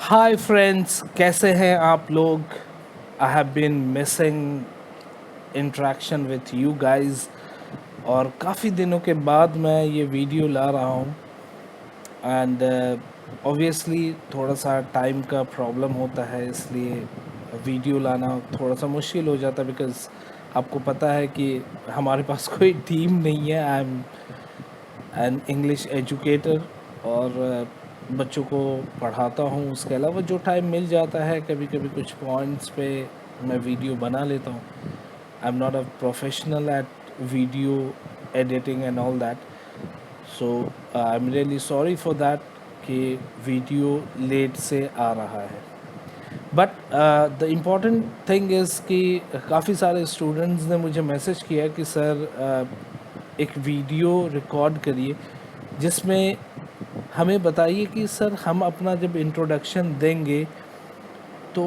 Hi friends, कैसे हैं आप लोग? I have been missing interaction with you guys और काफ़ी दिनों के बाद मैं ये वीडियो ला रहा हूँ। एंड ऑब्वियसली थोड़ा सा टाइम का प्रॉब्लम होता है, इसलिए वीडियो लाना थोड़ा सा मुश्किल हो जाता है। बिकॉज़ आपको पता है कि हमारे पास कोई टीम नहीं है। I am an English educator और बच्चों को पढ़ाता हूँ। उसके अलावा जो टाइम मिल जाता है, कभी कभी कुछ पॉइंट्स पे मैं वीडियो बना लेता हूँ। I am not a professional at video editing and all that, so I am really sorry for that कि वीडियो लेट से आ रहा है। But the important thing is कि काफ़ी सारे स्टूडेंट्स ने मुझे मैसेज किया कि सर एक वीडियो रिकॉर्ड करिए जिसमें हमें बताइए कि सर हम अपना जब इंट्रोडक्शन देंगे तो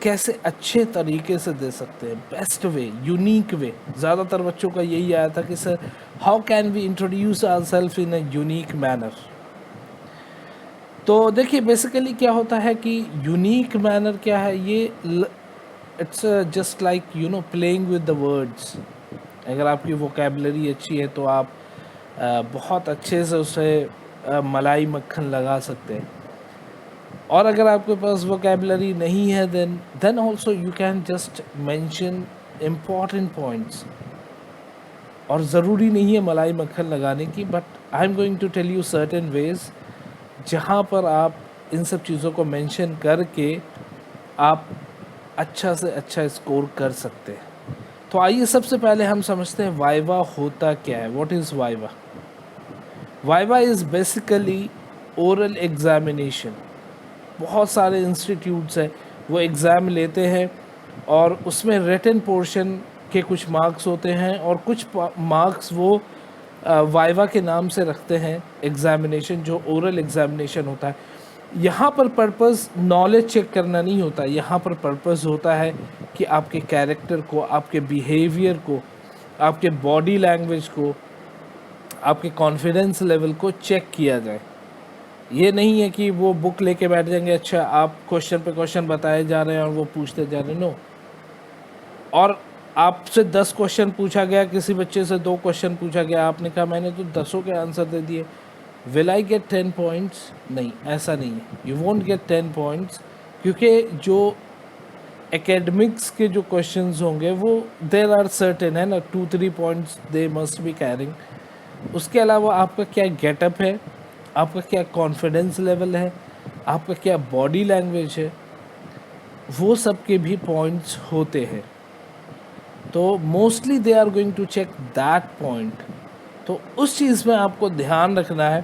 कैसे अच्छे तरीके से दे सकते हैं, बेस्ट वे, यूनिक वे। ज़्यादातर बच्चों का यही आया था कि sir how can we introduce our self in a unique manner. तो देखिए बेसिकली क्या होता है कि यूनिक मैनर क्या है, ये it's just like playing with the words. अगर आपकी वोकेबलरी अच्छी है तो आप बहुत अच्छे से उसे मलाई मक्खन लगा सकते हैं। और अगर आपके पास वोकेबलरी नहीं है then also you can just mention important points. और ज़रूरी नहीं है मलाई मक्खन लगाने की, but I am going to tell you certain ways जहाँ पर आप इन सब चीज़ों को मेंशन करके आप अच्छा से अच्छा स्कोर कर सकते हैं। तो आइए सबसे पहले हम समझते हैं वाइवा होता क्या है। What is viva? Viva is basically oral examination. बहुत सारे इंस्टीट्यूट्स हैं, वो एग्ज़ाम लेते हैं और उसमें रिटन पोर्शन के कुछ मार्क्स होते हैं और कुछ मार्क्स वो वाइवा के नाम से रखते हैं। एग्ज़ामिनेशन जो ओरल एग्ज़ामिनेशन होता है, यहाँ पर पर्पस नॉलेज चेक करना नहीं होता। यहाँ पर पर्पस होता है कि आपके कैरेक्टर को, आपके बिहेवियर को, आपके बॉडी लैंग्वेज को, आपके कॉन्फिडेंस लेवल को चेक किया जाए। ये नहीं है कि वो बुक लेके बैठ जाएंगे, अच्छा आप क्वेश्चन पे क्वेश्चन बताए जा रहे हैं और वो पूछते जा रहे हैं। नो। और आपसे 10 क्वेश्चन पूछा गया, किसी बच्चे से 2 क्वेश्चन पूछा गया, आपने कहा मैंने तो 10 के आंसर दे दिए, विल आई गेट 10 पॉइंट्स? नहीं, ऐसा नहीं है। यू वोंट गेट 10 पॉइंट्स, क्योंकि जो एकेडमिक्स के जो क्वेश्चंस होंगे वो देर आर सर्टेन है ना, 2-3 points they must be carrying. उसके अलावा आपका क्या गेटअप है, आपका क्या कॉन्फिडेंस लेवल है, आपका क्या बॉडी लैंग्वेज है, वो सब के भी पॉइंट्स होते हैं। तो mostly they are going to check that point. तो उस चीज़ में आपको ध्यान रखना है।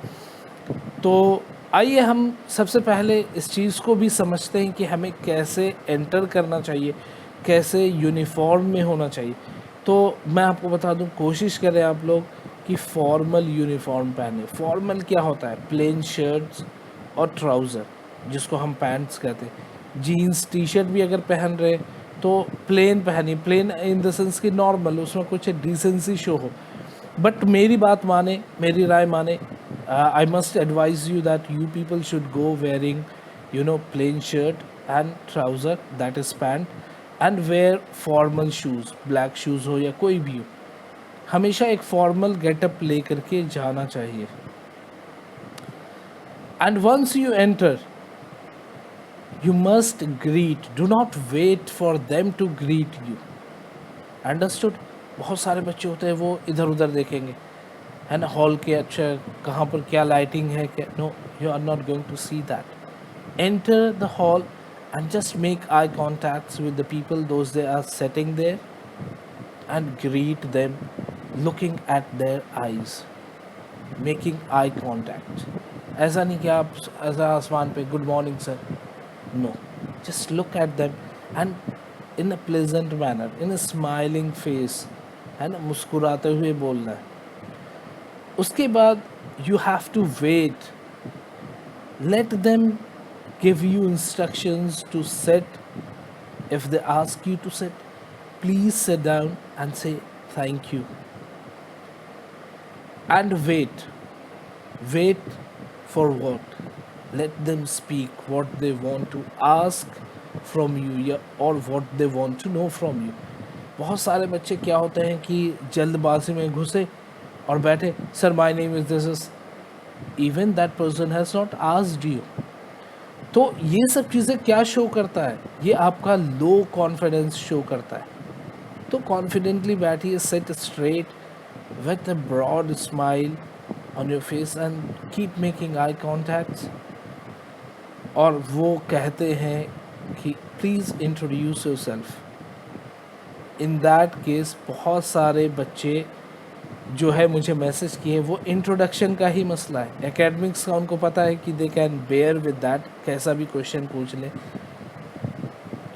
तो आइए हम सबसे पहले इस चीज़ को भी समझते हैं कि हमें कैसे एंटर करना चाहिए, कैसे यूनिफॉर्म में होना चाहिए। तो मैं आपको बता दूं, कोशिश करें आप लोग कि फॉर्मल यूनिफॉर्म पहने। फॉर्मल क्या होता है? प्लेन शर्ट्स और ट्राउज़र, जिसको हम पैंट्स कहते हैं। जीन्स टी शर्ट भी अगर पहन रहे तो प्लेन पहनिए। प्लेन इन द सेंस कि नॉर्मल, उसमें कुछ डिसेंसी शो हो। बट मेरी बात माने, मेरी राय माने, I must advise you that you people should go wearing plain shirt and trouser, that is pant, and wear formal shoes, black shoes हो या कोई भी हो। हमेशा एक फॉर्मल गेटअप ले करके जाना चाहिए। And once you enter, you must greet, do not wait for them to greet you, understood? बहुत सारे बच्चे होते हैं वो इधर उधर देखेंगे, है ना, हॉल के, अच्छा कहाँ पर क्या लाइटिंग है, क्या। No, you are not going to see that. Enter the hall and just make eye contacts with the people those they are sitting there and greet them, looking at their eyes, making eye contact. ऐसा नहीं कि आप ऐसा आसमान पे good morning sir, no, just look at them and in a pleasant manner, in a smiling face, है ना, मुस्कुराते हुए बोलना है। उसके बाद you have to wait, let them give you instructions to sit. If they ask you to sit, please sit down and say thank you and wait. Wait for what? let them speak what they want to ask from you या और what they want to know from you. बहुत सारे बच्चे क्या होते हैं कि जल्दबाजी में घुसे और बैठे, sir my name is this, even that person has not asked you. तो ये सब चीज़ें क्या शो करता है, ये आपका लो कॉन्फिडेंस शो करता है. तो कॉन्फिडेंटली बैठिए, set straight with a broad smile on your face and keep making eye contacts. और वो कहते हैं कि please introduce yourself. In that case बहुत सारे बच्चे जो है मुझे मैसेज किए, वो इंट्रोडक्शन का ही मसला है. एकेडमिक्स का उनको पता है कि they can bear with that, कैसा भी क्वेश्चन पूछ लें.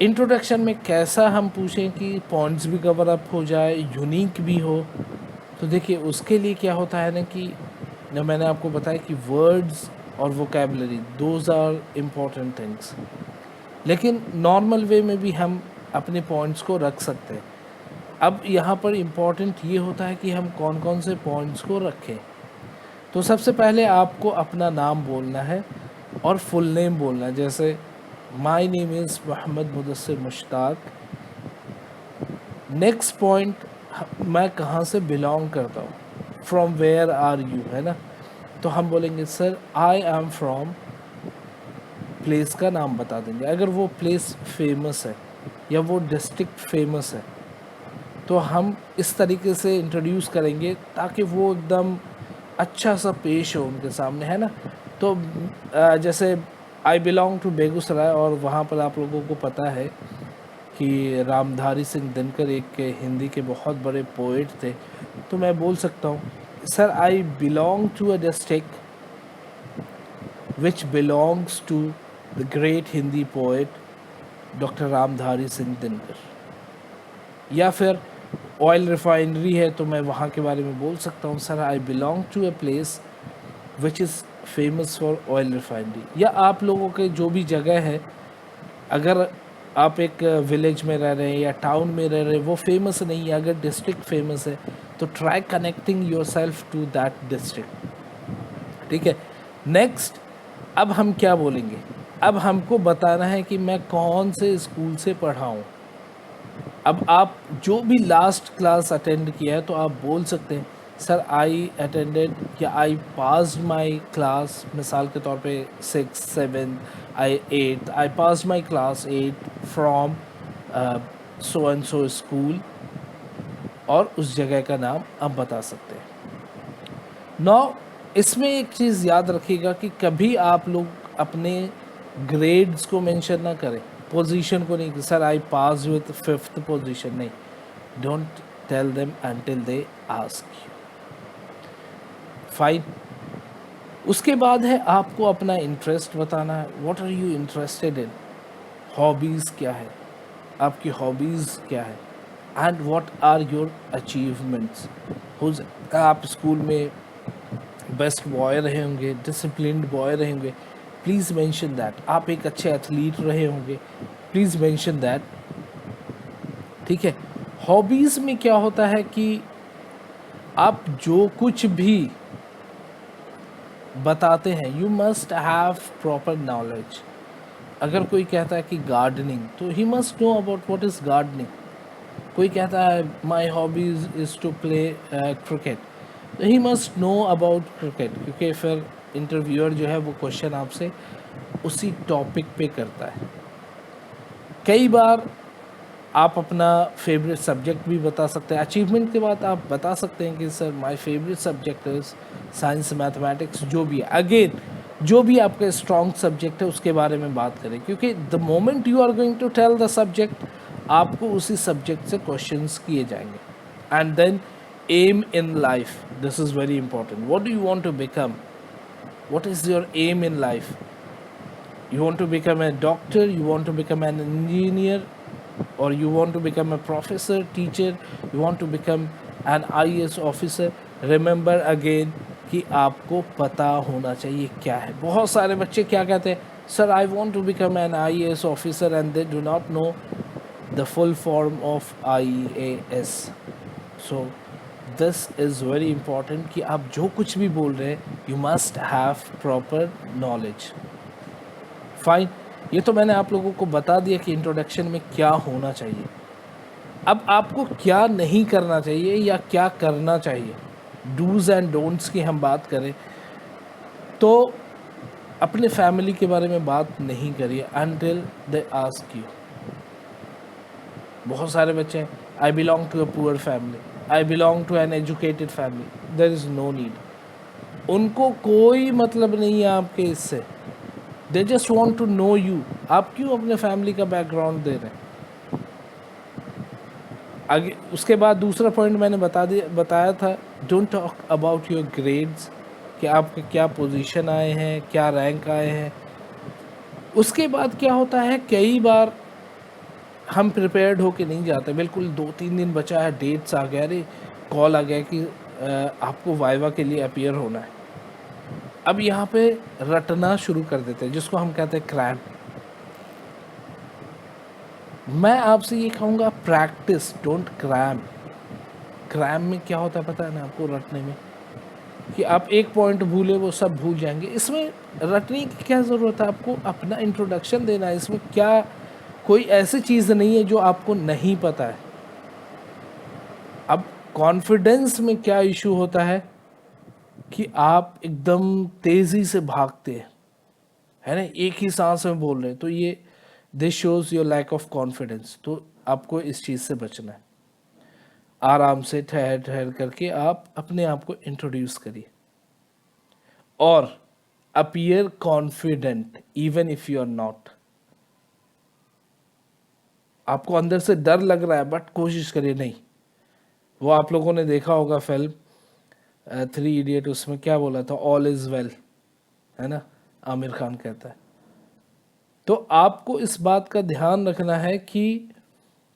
इंट्रोडक्शन में कैसा हम पूछें कि पॉइंट्स भी कवर अप हो जाए, यूनिक भी हो. तो देखिए उसके लिए क्या होता है ना कि जब मैंने आपको बताया कि वर्ड्स और vocabulary those are important things, लेकिन नॉर्मल वे में भी हम अपने पॉइंट्स को रख सकते हैं. अब यहाँ पर इम्पॉर्टेंट ये होता है कि हम कौन कौन से पॉइंट्स को रखें. तो सबसे पहले आपको अपना नाम बोलना है और फुल नेम बोलना है. जैसे my name is Mohammad Mudassir Mushtaq. Next point, मैं कहाँ से बिलोंग करता हूँ, फ्रॉम वेयर आर यू, है ना. तो हम बोलेंगे sir I am from, place का नाम बता देंगे. अगर वो प्लेस फेमस है या वो डिस्ट्रिक्ट फेमस है तो हम इस तरीके से इंट्रोड्यूस करेंगे ताकि वो एकदम अच्छा सा पेश हो उनके सामने, है ना. तो जैसे आई बिलोंग टू बेगूसराय, और वहाँ पर आप लोगों को पता है कि रामधारी सिंह दिनकर एक हिंदी के बहुत बड़े पोइट थे. तो मैं बोल सकता हूँ sir I belong to a district which belongs to the great Hindi poet doctor Ramdhari Singh Dinkar. या फिर ऑयल रिफाइनरी है तो मैं वहाँ के बारे में बोल सकता हूँ sir I belong to a place which is famous for oil refinery. या आप लोगों के जो भी जगह है, अगर आप एक विलेज में रह रहे हैं या टाउन में रह रहे हैं, वो फेमस नहीं है, अगर डिस्ट्रिक्ट फेमस है तो try connecting your self to that district. ठीक है. नेक्स्ट, अब हम क्या बोलेंगे, अब हमको बताना है कि मैं कौन से स्कूल से पढ़ा हूँ. अब आप जो भी लास्ट क्लास अटेंड किया है तो आप बोल सकते हैं सर आई अटेंडेड या आई पास्ड माई क्लास, मिसाल के तौर पे 6, 7, आई 8, I passed my class 8 from so and so school, और उस जगह का नाम आप बता सकते हैं. नौ, इसमें एक चीज़ याद रखिएगा कि कभी आप लोग अपने ग्रेड्स को मेंशन ना करें, पोजीशन को नहीं कि sir I pass with 5th position, नहीं. Don't tell them until they ask you. Fine. उसके बाद है आपको अपना इंटरेस्ट बताना है. What are you interested in, hobbies क्या है, आपकी हॉबीज़ क्या है, and what are your achievements. हो आप स्कूल में बेस्ट बॉय रहे होंगे, डिसिप्लिन्ड बॉय रहे होंगे, प्लीज़ मेंशन दैट. आप एक अच्छे एथलीट रहे होंगे, प्लीज़ मेंशन दैट. ठीक है. हॉबीज़ में क्या होता है कि आप जो कुछ भी बताते हैं you must have proper knowledge. अगर कोई कहता है कि गार्डनिंग, तो he must know about what is gardening. कोई कहता है my hobbies is to play cricket, तो he must know about cricket, क्योंकि फिर इंटरव्यूअर जो है वो क्वेश्चन आपसे उसी टॉपिक पे करता है. कई बार आप अपना फेवरेट सब्जेक्ट भी बता सकते हैं. अचीवमेंट के बाद आप बता सकते हैं कि sir my favourite subject is science, mathematics, जो भी है. अगेन जो भी आपका स्ट्रॉन्ग सब्जेक्ट है उसके बारे में बात करें, क्योंकि the moment you are going to tell the subject, आपको उसी सब्जेक्ट से क्वेश्चंस किए जाएंगे. And then aim in life, this is very important. What do you want to become, what is your aim in life? You want to become a doctor, you want to become an engineer, or you want to become a professor, teacher, you want to become an IAS officer. Remember again कि आपको पता होना चाहिए क्या है. बहुत सारे बच्चे क्या कहते हैं, sir I want to become an IAS officer, and they do not know the full form of IAS. So this is very important कि आप जो कुछ भी बोल रहे हैं you must have proper knowledge. Fine, ये तो मैंने आप लोगों को बता दिया कि इंट्रोडक्शन में क्या होना चाहिए। अब आपको क्या नहीं करना चाहिए या क्या करना चाहिए, डूज़ एंड डोंट्स की हम बात करें तो अपने फैमिली के बारे में बात नहीं करिए अनटिल दे आस्क यू। बहुत सारे बच्चे हैं, I belong to a poor family, I belong to an educated family, there is no need. उनको कोई मतलब नहीं है आपके इससे, they just want to know you. आप क्यों अपने फैमिली का बैकग्राउंड दे रहे हैं? आगे उसके बाद दूसरा पॉइंट मैंने बताया था, don't talk about your grades, कि आपके क्या पोजीशन आए हैं, क्या रैंक आए हैं। उसके बाद क्या होता है, कई बार हम प्रिपेयर्ड होके नहीं जाते, बिल्कुल 2-3 दिन बचा है, डेट्स आ गया, अरे कॉल आ गया कि आपको वाइवा के लिए अपीयर होना है। अब यहाँ पे रटना शुरू कर देते हैं, जिसको हम कहते हैं क्रैम। मैं आपसे ये कहूँगा, प्रैक्टिस, डोंट क्रैम। क्रैम में क्या होता है पता है ना आपको, रटने में, कि आप एक पॉइंट भूले वो सब भूल जाएंगे। इसमें रटने की क्या ज़रूरत है, आपको अपना इंट्रोडक्शन देना है। इसमें क्या कोई ऐसी चीज़ नहीं है जो आपको नहीं पता है। अब कॉन्फिडेंस में क्या इशू होता है कि आप एकदम तेज़ी से भागते हैं, है ना, एक ही सांस में बोल रहे हैं, तो ये this shows your lack of confidence. तो आपको इस चीज़ से बचना है। आराम से ठहर ठहर करके आप अपने आप को इंट्रोड्यूस करिए और appear confident even if you are not. आपको अंदर से डर लग रहा है बट कोशिश करिए नहीं। वो आप लोगों ने देखा होगा फिल्म 3 इडियट, उसमें क्या बोला था, ऑल इज वेल, है ना, आमिर खान कहता है। तो आपको इस बात का ध्यान रखना है कि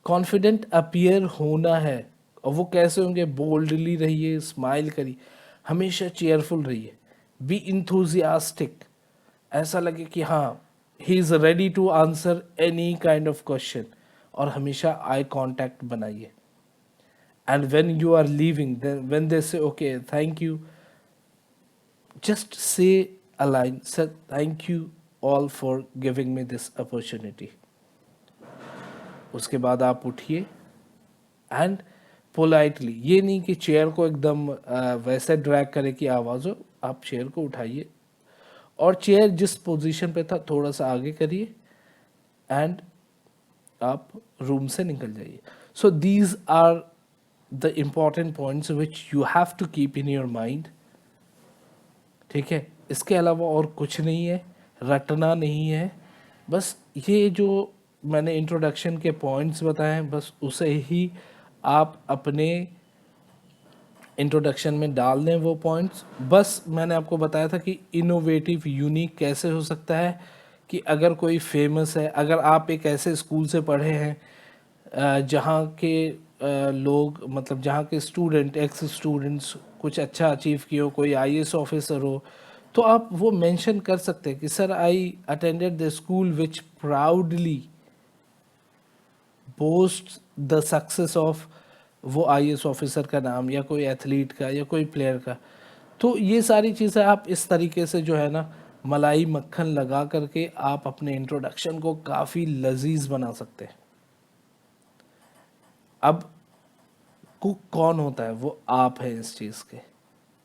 कॉन्फिडेंट अपीयर होना है। और वो कैसे होंगे, बोल्डली रहिए, स्माइल करिए, हमेशा चेयरफुल रहिए, बी इंथुजियास्टिक, ऐसा लगे कि हाँ he is ready to answer any kind of question. और हमेशा आई कांटेक्ट बनाइए। And when you are leaving, when they say okay thank you, just say a line, say thank you all for giving me this opportunity. उसके बाद आप उठिए and politely, ये नहीं कि चेयर को एकदम वैसे ड्रैग करे कि आवाज़ हो, आप चेयर को उठाइए और चेयर जिस पोजीशन पे था थोड़ा सा आगे करिए एंड आप रूम से निकल जाइए। So these are the important points which you have to keep in your mind. ठीक है, इसके अलावा और कुछ नहीं है, रटना नहीं है। बस ये जो मैंने इंट्रोडक्शन के पॉइंट्स बताए हैं, बस उसे ही आप अपने इंट्रोडक्शन में डाल दें वो पॉइंट्स। बस मैंने आपको बताया था कि इनोवेटिव यूनिक कैसे हो सकता है, कि अगर कोई फेमस है, अगर आप एक ऐसे स्कूल से पढ़े हैं जहाँ के लोग, मतलब जहाँ के स्टूडेंट, एक्स स्टूडेंट्स कुछ अच्छा अचीव किए हो, कोई आईएएस ऑफिसर हो, तो आप वो मेंशन कर सकते हैं कि sir I attended the school which proudly boast the success of वो आईएएस ऑफिसर का नाम, या कोई एथलीट का, या कोई प्लेयर का। तो ये सारी चीज़ें आप इस तरीके से जो है ना, मलाई मक्खन लगा करके आप अपने इंट्रोडक्शन को काफ़ी लजीज बना सकते हैं। अब कुक कौन होता है, वो आप है इस चीज़ के।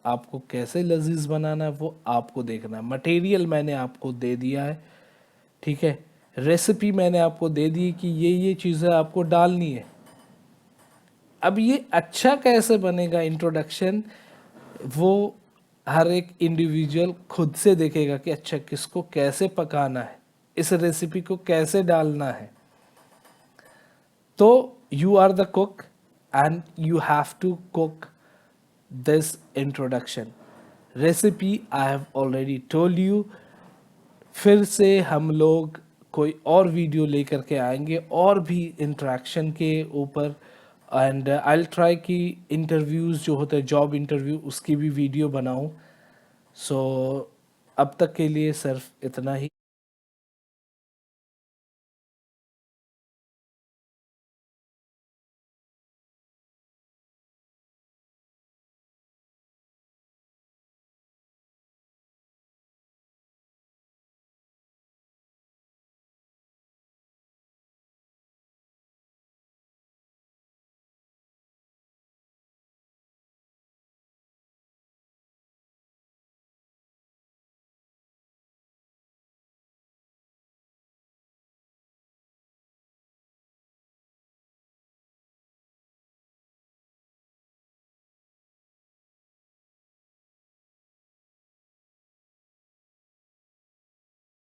आपको कैसे लजीज बनाना है वो आपको देखना है। मटेरियल मैंने आपको दे दिया है, ठीक है, रेसिपी मैंने आपको दे दी कि ये चीज़ें आपको डालनी है। अब ये अच्छा कैसे बनेगा इंट्रोडक्शन, वो हर एक इंडिविजुअल खुद से देखेगा कि अच्छा किसको कैसे पकाना है, इस रेसिपी को कैसे डालना है। तो you are the cook and you have to cook this introduction. Recipe I have already told you. फिर से हम लोग कोई और वीडियो लेकर के आएंगे और भी इंटरेक्शन के ऊपर, एंड आई विल ट्राई कि इंटरव्यूज़ जो होते हैं, जॉब इंटरव्यू, उसकी भी वीडियो बनाऊं। सो अब तक के लिए सिर्फ इतना ही।